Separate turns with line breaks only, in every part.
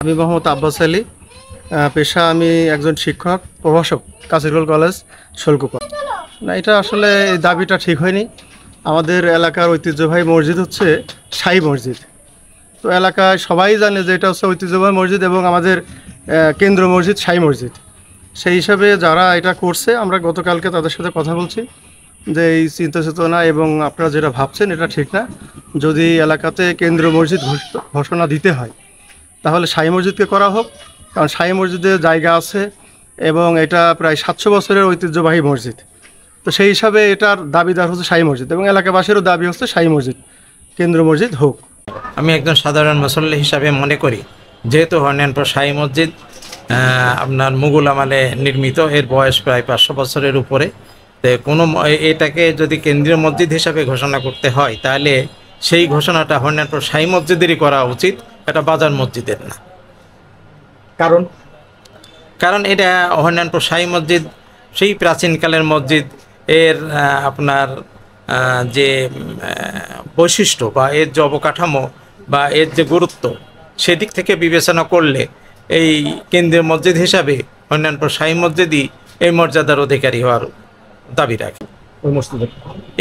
আমি মোহাম্মদ আব্বাস আলী, পেশা আমি একজন শিক্ষক প্রভাষক, কাসিরুল কলেজ, শোলকুপা। না, এটা আসলে এই দাবিটা ঠিক হয়নি। আমাদের এলাকার ঐতিহ্যবাহী মসজিদ হচ্ছে শাহী মসজিদ। তো এলাকায় সবাই জানে যে এটা হচ্ছে ঐতিহ্যবাহী মসজিদ এবং আমাদের কেন্দ্র মসজিদ শাহী মসজিদ। সেই হিসাবে যারা এটা করছে, আমরা গতকালকে তাদের সাথে কথা বলছি যে এই চিন্তা চেতনা এবং আপনারা যেটা ভাবছেন এটা ঠিক না। যদি এলাকাতে কেন্দ্র মসজিদ ঘোষণা দিতে হয় তাহলে শাহী মসজিদকে করা হোক, কারণ শাহী মসজিদে জায়গা আছে এবং এটা প্রায় 700 বছরের ঐতিহ্যবাহী মসজিদ। তো সেই হিসাবে এটার দাবিদার হচ্ছে শাহী মসজিদ এবং এলাকাবাসীরও দাবি হচ্ছে শাহী মসজিদ কেন্দ্র মসজিদ হোক।
আমি একজন সাধারণ মুসল্লি হিসাবে মনে করি, যেহেতু হরিনাথপুর শাহী মসজিদ আপনার মুঘল আমলে নির্মিত, এর বয়স প্রায় 500 বছরের উপরে। তো এটাকে যদি কেন্দ্রীয় মসজিদ হিসাবে ঘোষণা করতে হয় তাহলে সেই ঘোষণাটা হরিনাথপুর শাহী মসজিদেরই করা উচিত, এটা বাজার মসজিদের না। কারণ এটা হরিনাথপুর শাহী মসজিদ সেই প্রাচীনকালের মসজিদ, এর আপনার যে বৈশিষ্ট্য বা এর যে অবকাঠামো বা এর যে গুরুত্ব, সেদিক থেকে বিবেচনা করলে এই কেন্দ্রীয় মসজিদ হিসাবে হরিনাথপুর শাহী মসজিদই এই মর্যাদার অধিকারী হওয়ার দাবি রাখে।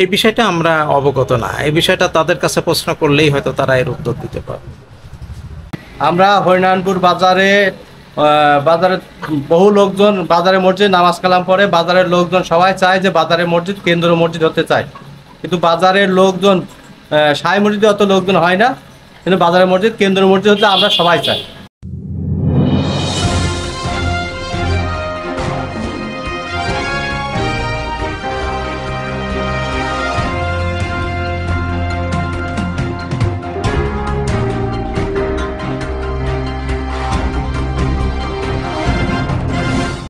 এই বিষয়টা আমরা অবগত না, এই বিষয়টা তাদের কাছে প্রশ্ন করলেই হয়তো তারা এর উত্তর দিতে পারবে।
আমরা হরিনারায়ণপুর বাজারে বহু লোকজন বাজারে মসজিদ নামাজ কালাম পড়ে। বাজারের লোকজন সবাই চায় যে বাজারের মসজিদ কেন্দ্র মসজিদ হতে চায়, কিন্তু বাজারের লোকজন শাহী মসজিদে অত লোকজন হয় না, কিন্তু বাজারের মসজিদ কেন্দ্র মসজিদ হতে আমরা সবাই চাই।